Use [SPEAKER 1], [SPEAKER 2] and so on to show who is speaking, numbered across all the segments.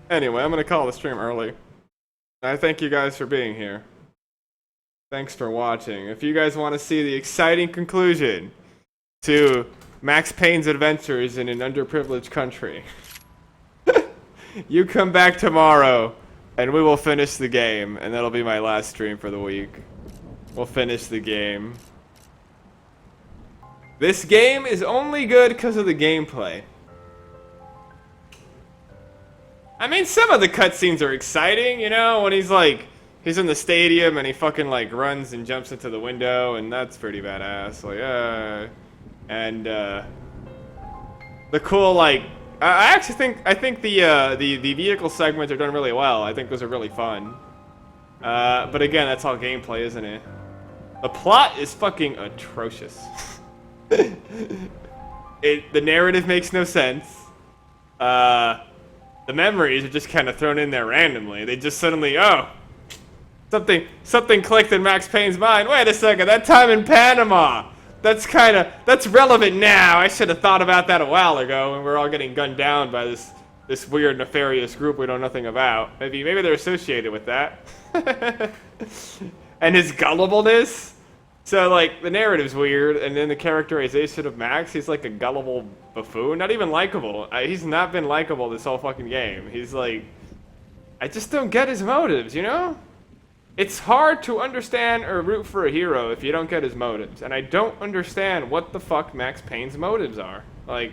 [SPEAKER 1] Anyway, I'm gonna call the stream early. I thank you guys for being here. Thanks for watching. If you guys want to see the exciting conclusion to Max Payne's adventures in an underprivileged country, you come back tomorrow and we will finish the game, and that'll be my last stream for the week. We'll finish the game. This game is only good because of the gameplay. I mean, some of the cutscenes are exciting, you know, when he's in the stadium and he fucking runs and jumps into the window, and that's pretty badass. The cool I actually think the vehicle segments are done really well. I think those are really fun. But again, that's all gameplay, isn't it? The plot is fucking atrocious. The narrative makes no sense. The memories are just kind of thrown in there randomly. They just suddenly, oh, something clicked in Max Payne's mind. Wait a second, that time in Panama. That's relevant now. I should have thought about that a while ago when we're all getting gunned down by this weird nefarious group we know nothing about. Maybe they're associated with that. And his gullibleness. So the narrative's weird, and then the characterization of Max, he's like a gullible buffoon, not even likable. He's not been likable this whole fucking game. He's I just don't get his motives, you know? It's hard to understand or root for a hero if you don't get his motives, and I don't understand what the fuck Max Payne's motives are. He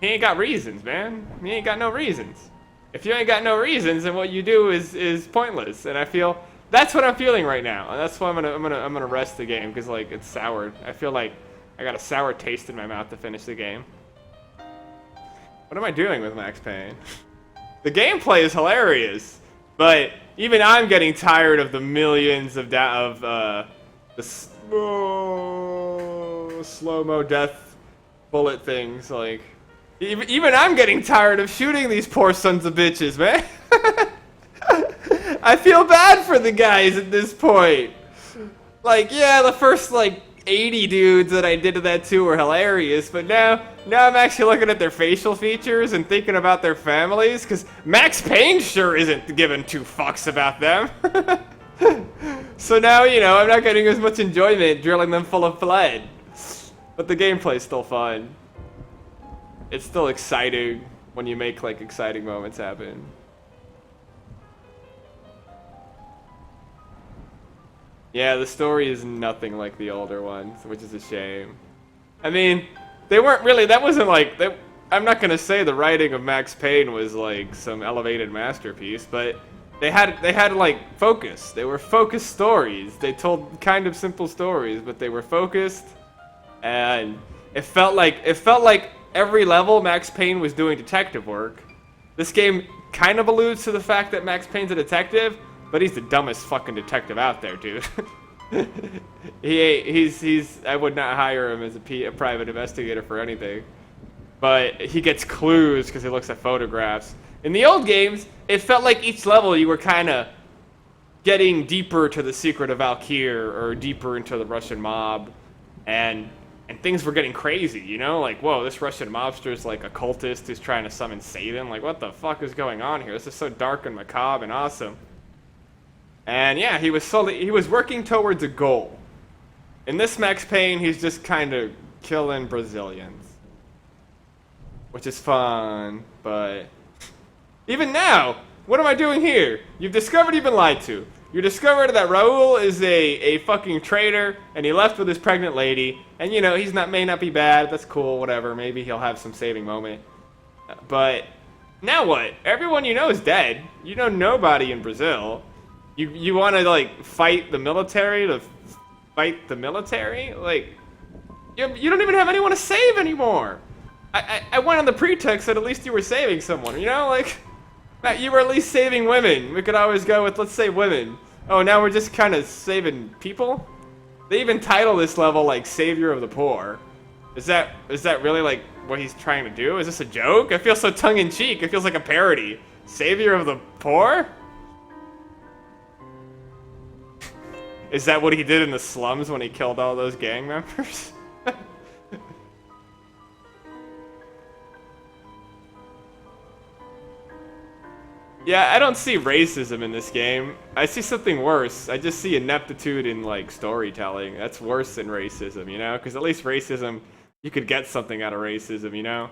[SPEAKER 1] ain't got reasons, man. He ain't got no reasons. If you ain't got no reasons, then what you do is pointless, and I feel that's what I'm feeling right now, and that's why I'm gonna rest the game, because it's soured. I feel like I got a sour taste in my mouth to finish the game. What am I doing with Max Payne? The gameplay is hilarious, but even I'm getting tired of the millions of the slow-mo death bullet things. Even I'm getting tired of shooting these poor sons of bitches, man. I feel bad for the guys at this point. Yeah, the first 80 dudes that I did that to were hilarious, but now I'm actually looking at their facial features and thinking about their families, because Max Payne sure isn't giving two fucks about them. So now, I'm not getting as much enjoyment drilling them full of lead. But the gameplay's still fun. It's still exciting when you make exciting moments happen. Yeah, the story is nothing like the older ones, which is a shame. I mean, they weren't really, that wasn't I'm not gonna say the writing of Max Payne was some elevated masterpiece, but they had focus. They were focused stories. They told kind of simple stories, but they were focused, and it felt like every level Max Payne was doing detective work. This game kind of alludes to the fact that Max Payne's a detective, but he's the dumbest fucking detective out there, dude. I would not hire him as a private investigator for anything. But he gets clues because he looks at photographs. In the old games, it felt like each level you were kind of getting deeper to the secret of Valkyr or deeper into the Russian mob, and things were getting crazy, you know? Whoa, this Russian mobster is a cultist who's trying to summon Satan. What the fuck is going on here? This is so dark and macabre and awesome. And yeah, he was working towards a goal. In this Max Payne, he's just kind of killing Brazilians. Which is fun, but even now, what am I doing here? You've discovered you've been lied to. You discovered that Raul is a fucking traitor, and he left with his pregnant lady, and he's may not be bad, that's cool, whatever, maybe he'll have some saving moment. But now what? Everyone you know is dead. You know nobody in Brazil. You want to fight the military to fight the military? You don't even have anyone to save anymore. I went on the pretext that at least you were saving someone, Matt, you were at least saving women. We could always go with, let's say, women. Oh, now we're just kind of saving people? They even title this level, Savior of the Poor. Is that really, what he's trying to do? Is this a joke? It feels so tongue-in-cheek. It feels like a parody. Savior of the Poor? Is that what he did in the slums when he killed all those gang members? Yeah, I don't see racism in this game. I see something worse. I just see ineptitude in, like, storytelling. That's worse than racism, you know? Because at least racism, you could get something out of racism, you know?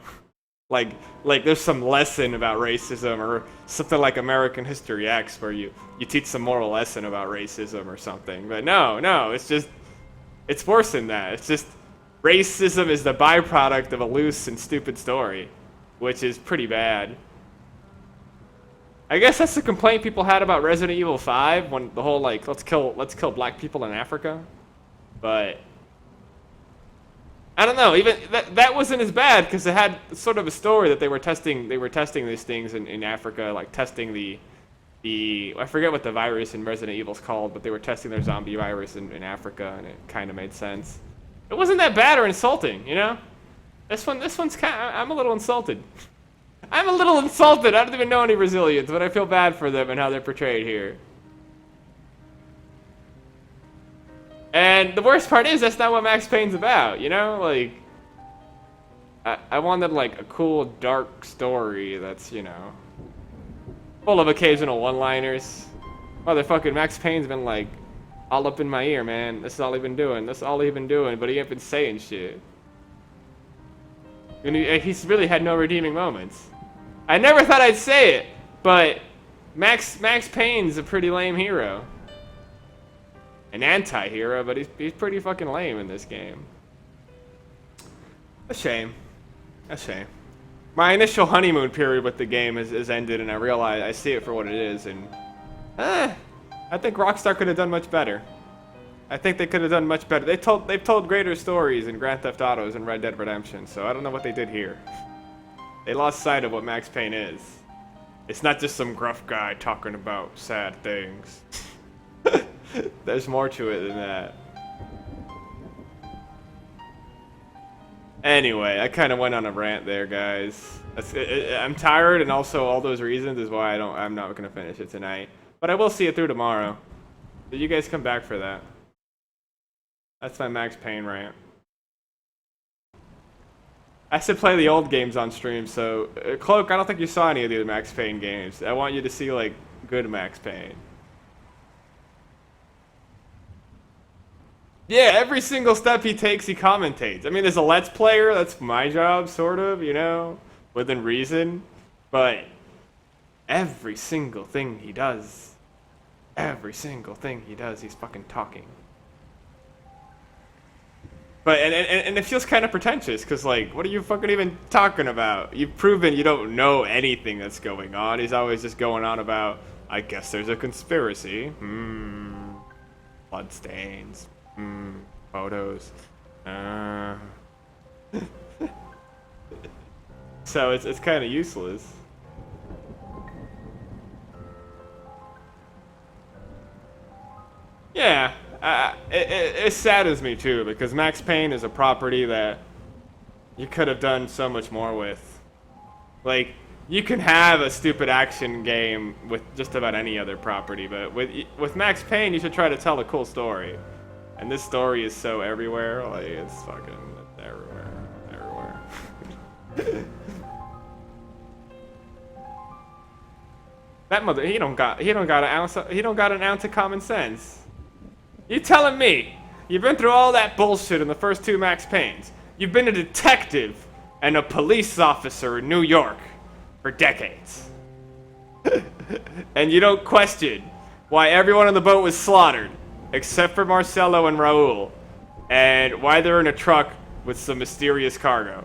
[SPEAKER 1] Like, there's some lesson about racism, or something like American History X, where you teach some moral lesson about racism or something. But no, it's just, it's worse than that. It's just, racism is the byproduct of a loose and stupid story, which is pretty bad. I guess that's the complaint people had about Resident Evil 5, when the whole, like, let's kill black people in Africa. But I don't know, even that wasn't as bad, because it had sort of a story that they were testing these things in Africa, like testing the I forget what the virus in Resident Evil's called, but they were testing their zombie virus in Africa, and it kind of made sense. It wasn't that bad or insulting, you know? This one's kind of, I'm a little insulted. I'm a little insulted. I don't even know any Brazilians, but I feel bad for them and how they're portrayed here. And the worst part is, that's not what Max Payne's about, you know? Like, I wanted, like, a cool, dark story that's, you know, full of occasional one-liners. Motherfucking Max Payne's been, like, all up in my ear, man. That's all he been doing. That's all he been doing, but he ain't been saying shit. And he's really had no redeeming moments. I never thought I'd say it, but Max Payne's a pretty lame hero. An anti-hero, but he's pretty fucking lame in this game. A shame. A shame. My initial honeymoon period with the game has ended, and I realize I see it for what it is, and I think Rockstar could have done much better. I think they could have done much better. They've told greater stories in Grand Theft Autos and Red Dead Redemption, so I don't know what they did here. They lost sight of what Max Payne is. It's not just some gruff guy talking about sad things. There's more to it than that. Anyway, I kind of went on a rant there, guys. I'm tired, and also all those reasons is why I'm not gonna finish it tonight. But I will see it through tomorrow. So you guys come back for that. That's my Max Payne rant. I should play the old games on stream, so Cloak, I don't think you saw any of the Max Payne games. I want you to see, like, good Max Payne. Yeah, every single step he takes, he commentates. I mean, as a Let's Player, that's my job, sort of, you know, within reason. But every single thing he does, he's fucking talking. But, and it feels kind of pretentious, because, like, what are you fucking even talking about? You've proven you don't know anything that's going on. He's always just going on about, I guess there's a conspiracy. Bloodstains. Photos. So it's kind of useless. Yeah. It saddens me too, because Max Payne is a property that you could have done so much more with. Like, you can have a stupid action game with just about any other property, but with Max Payne, you should try to tell a cool story. And this story is so everywhere, like, it's fucking everywhere. That mother, he don't got an ounce of common sense. You telling me you've been through all that bullshit in the first two Max Paynes? You've been a detective and a police officer in New York for decades. And you don't question why everyone on the boat was slaughtered, except for Marcelo and Raul, and why they're in a truck with some mysterious cargo,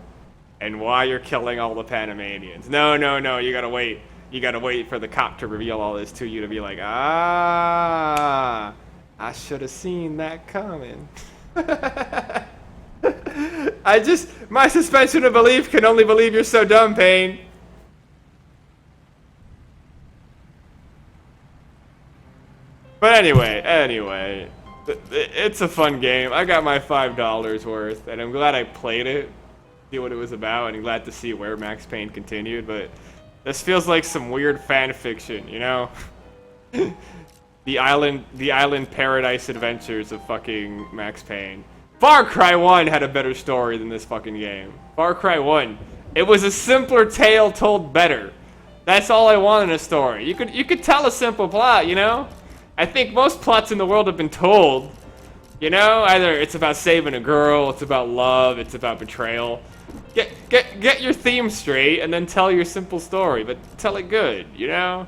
[SPEAKER 1] and why you're killing all the Panamanians. No, you gotta wait. You gotta wait for the cop to reveal all this to you to be like, ah, I should have seen that coming. My suspension of belief can only believe you're so dumb, Payne. But anyway, it's a fun game. I got my $5 worth, and I'm glad I played it, see what it was about, and I'm glad to see where Max Payne continued, but this feels like some weird fan fiction, you know? The island paradise adventures of fucking Max Payne. Far Cry 1 had a better story than this fucking game. Far Cry 1. It was a simpler tale told better. That's all I want in a story. You could tell a simple plot, you know? I think most plots in the world have been told. You know, either it's about saving a girl, it's about love, it's about betrayal. Get your theme straight and then tell your simple story, but tell it good, you know?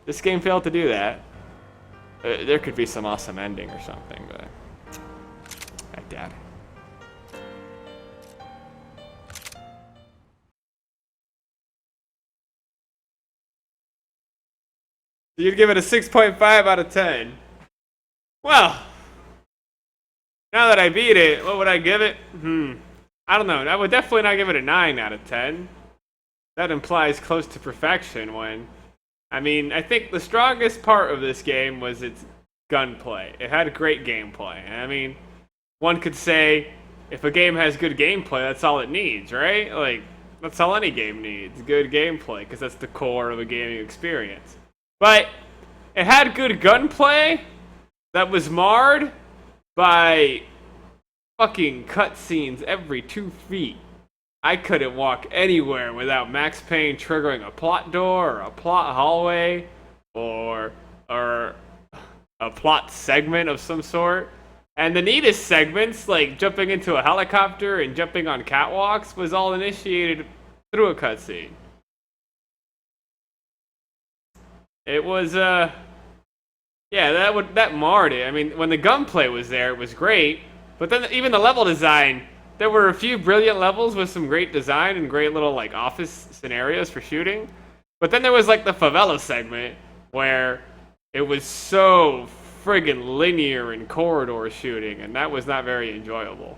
[SPEAKER 1] This game failed to do that. There could be some awesome ending or something, but I doubt it. You'd give it a 6.5 out of 10. Well, now that I beat it, what would I give it? I don't know. I would definitely not give it a 9 out of 10. That implies close to perfection when... I mean, I think the strongest part of this game was its gunplay. It had great gameplay. I mean, one could say, if a game has good gameplay, that's all it needs, right? Like, that's all any game needs. Good gameplay, because that's the core of a gaming experience. But it had good gunplay that was marred by fucking cutscenes every 2 feet. I couldn't walk anywhere without Max Payne triggering a plot door or a plot hallway or a plot segment of some sort. And the neatest segments, like jumping into a helicopter and jumping on catwalks, was all initiated through a cutscene. It was yeah, that marred it. I mean, when the gunplay was there, it was great. But then even the level design, there were a few brilliant levels with some great design and great little like office scenarios for shooting. But then there was like the favela segment where it was so friggin' linear and corridor shooting, and that was not very enjoyable.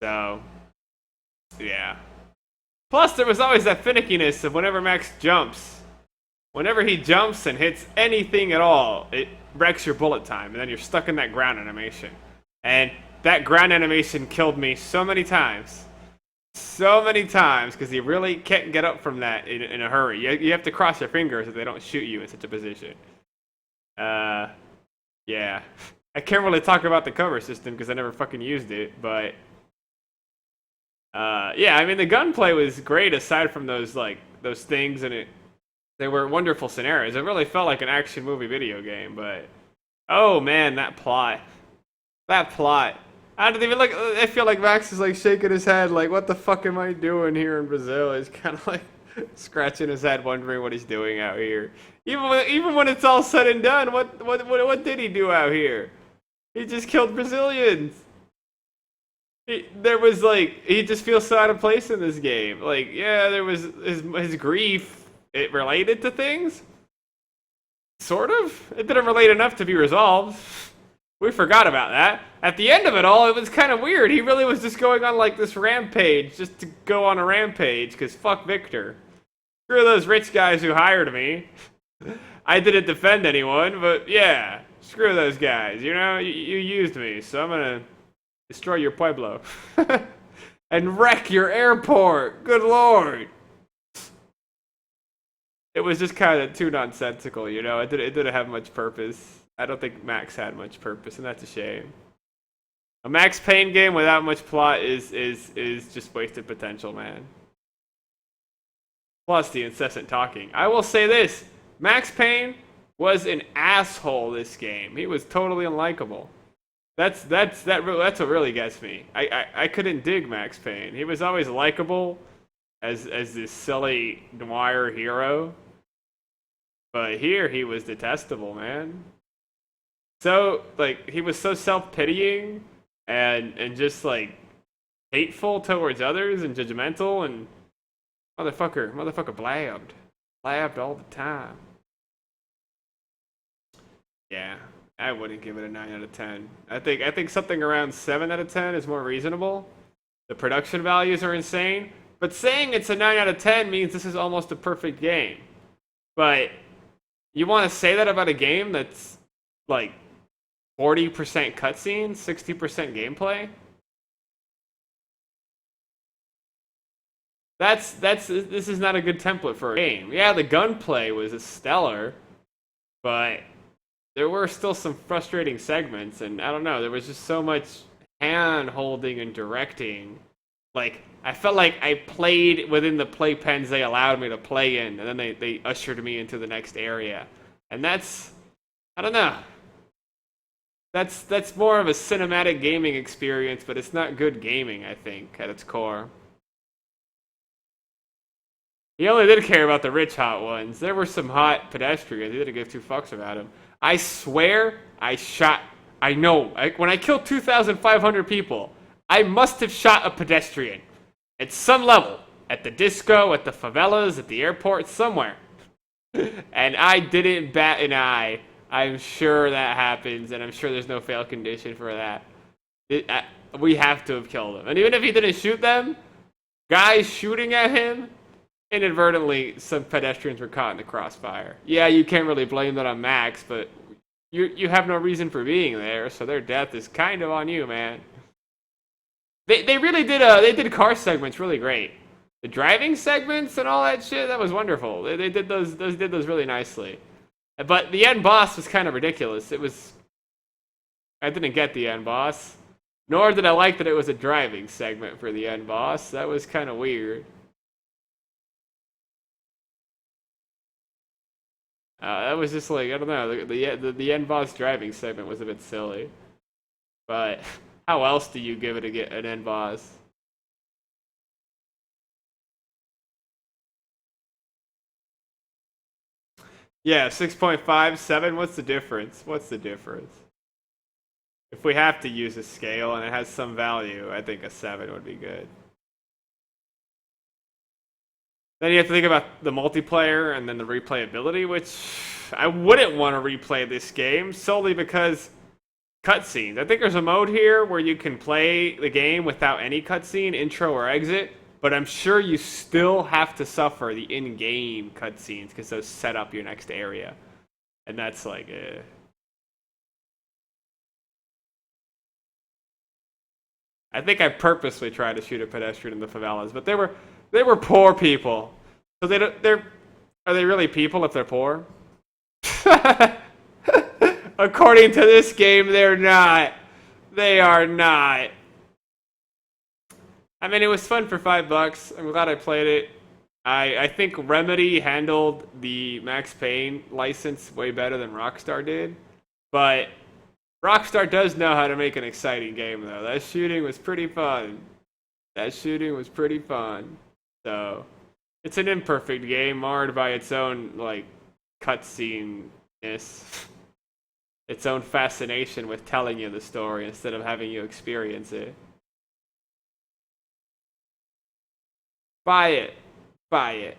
[SPEAKER 1] So, yeah. Plus, there was always that finickiness of whenever Max jumps. Whenever he jumps and hits anything at all, it wrecks your bullet time, and then you're stuck in that ground animation. And that ground animation killed me so many times. So many times, because you really can't get up from that in a hurry. You have to cross your fingers so they don't shoot you in such a position. Yeah. I can't really talk about the cover system because I never fucking used it, but... yeah, I mean, the gunplay was great aside from those things, and they were wonderful scenarios. It really felt like an action movie video game, but... Oh, man, that plot. That plot. I don't even I feel like Max is like shaking his head like, what the fuck am I doing here in Brazil? He's kind of like scratching his head wondering what he's doing out here. Even when it's all said and done, what did he do out here? He just killed Brazilians. He just feels so out of place in this game. Like, yeah, there was his grief. It related to things? Sort of. It didn't relate enough to be resolved. We forgot about that. At the end of it all, it was kind of weird. He really was just going on like this rampage just to go on a rampage, because fuck Victor. Screw those rich guys who hired me. I didn't defend anyone, but yeah, screw those guys. You know, you used me, so I'm gonna destroy your pueblo. And wreck your airport. Good lord. It was just kind of too nonsensical, you know? It didn't have much purpose. I don't think Max had much purpose, and that's a shame. A Max Payne game without much plot is just wasted potential, man. Plus the incessant talking. I will say this. Max Payne was an asshole this game. He was totally unlikable. That's what really gets me. I couldn't dig Max Payne. He was always likable as this silly noir hero. But here he was detestable, man. So, like, he was so self-pitying and just, like, hateful towards others and judgmental, and motherfucker blabbed all the time. Yeah, I wouldn't give it a 9 out of 10. I think something around 7 out of 10 is more reasonable. The production values are insane, but saying it's a 9 out of 10 means this is almost a perfect game. But you want to say that about a game that's like 40% cutscenes, 60% gameplay? This is not a good template for a game. Yeah, the gunplay was stellar, but there were still some frustrating segments, and I don't know, there was just so much hand holding and directing Like, I felt like I played within the playpens they allowed me to play in, and then they ushered me into the next area. And that's, I don't know. That's more of a cinematic gaming experience, but it's not good gaming, I think, at its core. He only did care about the rich hot ones. There were some hot pedestrians. He didn't give two fucks about them. I swear I shot. I know. When I killed 2,500 people, I must have shot a pedestrian. At some level. At the disco, at the favelas, at the airport, somewhere. And I didn't bat an eye. I'm sure that happens, and I'm sure there's no fail condition for that. We have to have killed him. And even if he didn't shoot them, guys shooting at him, inadvertently, some pedestrians were caught in the crossfire. Yeah, you can't really blame that on Max, but you have no reason for being there, so their death is kind of on you, man. They really did they did car segments really great. The driving segments and all that shit, that was wonderful. They did those really nicely. But the end boss was kind of ridiculous. I didn't get the end boss, nor did I like that it was a driving segment for the end boss. That was kind of weird. That was just like, I don't know, the end boss driving segment was a bit silly. But how else do you give it an end boss? Yeah, 6.5, 7, what's the difference? What's the difference? If we have to use a scale and it has some value, I think a 7 would be good. Then you have to think about the multiplayer and then the replayability, which I wouldn't want to replay this game solely because cutscenes. I think there's a mode here where you can play the game without any cutscene, intro or exit, but I'm sure you still have to suffer the in-game cutscenes because those set up your next area. And that's like, I think I purposely tried to shoot a pedestrian in the favelas, but they were poor people. So are they really people if they're poor? According to this game, they're not. They are not. I mean, it was fun for $5. I'm glad I played it. I think Remedy handled the Max Payne license way better than Rockstar did. But Rockstar does know how to make an exciting game, though. That shooting was pretty fun. So, it's an imperfect game, marred by its own, like, cutscene-ness. Its own fascination with telling you the story instead of having you experience it. Buy it. Buy it.